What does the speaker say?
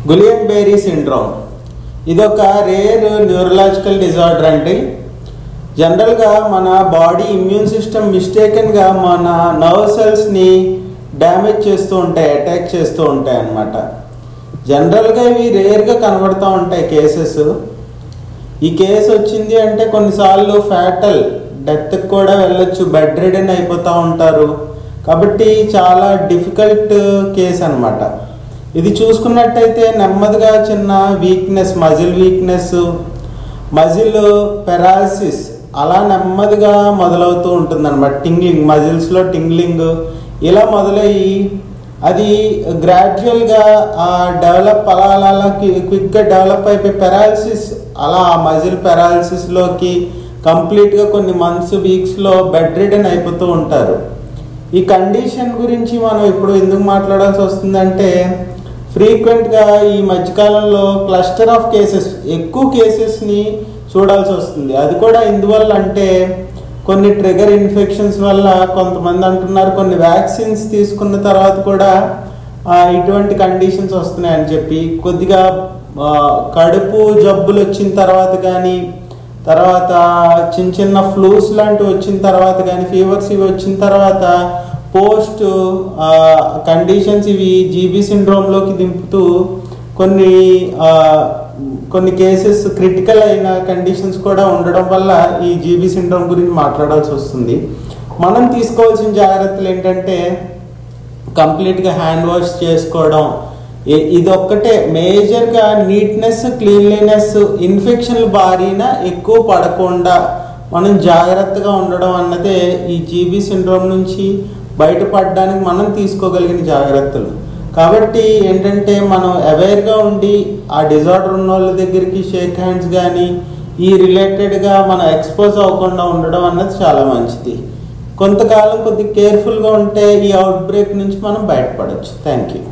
Guillain-berry syndrome ఇదొక rare neurological disorder అండి. జనరల్గా మన బాడీ ఇమ్యూన్ సిస్టమ్ మిస్టేకన్గా మన నర్వ్ సెల్స్ని డ్యామేజ్ చేస్తూ ఉంటాయి, అటాక్ చేస్తూ ఉంటాయి అన్నమాట. జనరల్గా ఇవి రేర్గా కనబడుతూ ఉంటాయి కేసెస్. ఈ కేసు వచ్చింది అంటే కొన్నిసార్లు ఫ్యాటల్ డెత్కి కూడా వెళ్ళొచ్చు, బెడ్ రిడెన్ అయిపోతూ ఉంటారు. కాబట్టి చాలా డిఫికల్ట్ కేసు అన్నమాట. ఇది చూసుకున్నట్టయితే నెమ్మదిగా చిన్న weakness, muscle weakness, muscle paralysis అలా నెమ్మదిగా మొదలవుతూ ఉంటుంది అన్నమాట. టింగ్లింగ్, మజిల్స్లో టింగ్లింగ్ ఇలా మొదలయ్యి అది గ్రాడ్యువల్గా డెవలప్ అలా క్విక్గా డెవలప్ అయిపోయి పెరాలసిస్, అలా ఆ మజిల్ పెరాలసిస్లోకి కంప్లీట్గా కొన్ని మంత్స్, వీక్స్లో బెడ్ రిడెన్ అయిపోతూ ఉంటారు. ఈ కండిషన్ గురించి మనం ఇప్పుడు ఎందుకు మాట్లాడాల్సి వస్తుందంటే, ఫ్రీక్వెంట్గా ఈ మధ్యకాలంలో క్లస్టర్ ఆఫ్ కేసెస్, ఎక్కువ కేసెస్ని చూడాల్సి వస్తుంది. అది కూడా ఎందువల్ల అంటే కొన్ని ట్రిగర్ ఇన్ఫెక్షన్స్ వల్ల. కొంతమంది అంటున్నారు కొన్ని వ్యాక్సిన్స్ తీసుకున్న తర్వాత కూడా ఇటువంటి కండిషన్స్ వస్తున్నాయని చెప్పి. కొద్దిగా కడుపు జబ్బులు వచ్చిన తర్వాత కానీ, తర్వాత చిన్న చిన్న ఫ్లూస్ లాంటివి వచ్చిన తర్వాత కానీ, ఫీవర్స్ ఇవి వచ్చిన తర్వాత పోస్ట్ కండిషన్స్ ఇవి జీబీ సిండ్రోమ్లోకి దింపుతూ కొన్ని కేసెస్ క్రిటికల్ అయిన కండిషన్స్ కూడా ఉండడం వల్ల ఈ జీబీ సిండ్రోమ్ గురించి మాట్లాడాల్సి వస్తుంది. మనం తీసుకోవాల్సిన జాగ్రత్తలు ఏంటంటే కంప్లీట్గా హ్యాండ్ వాష్ చేసుకోవడం, ఇదొక్కటే మేజర్గా. నీట్నెస్, క్లీన్లీనెస్, ఇన్ఫెక్షన్లు బారిన ఎక్కువ పడకుండా మనం జాగ్రత్తగా ఉండడం అన్నదే ఈ జీబీ సిండ్రోమ్ నుంచి బయటపడడానికి మనం తీసుకోగలిగిన జాగ్రత్తలు. కాబట్టి ఏంటంటే మనం అవేర్గా ఉండి ఆ డిజార్డర్ ఉన్న వాళ్ళ దగ్గరికి షేక్ హ్యాండ్స్ కానీ ఈ రిలేటెడ్గా మనం ఎక్స్పోజ్ అవ్వకుండా ఉండడం అన్నది చాలా మంచిది. కొంతకాలం కొద్దిగా కేర్ఫుల్గా ఉంటే ఈ అవుట్ బ్రేక్ నుంచి మనం బయటపడవచ్చు. Thank you.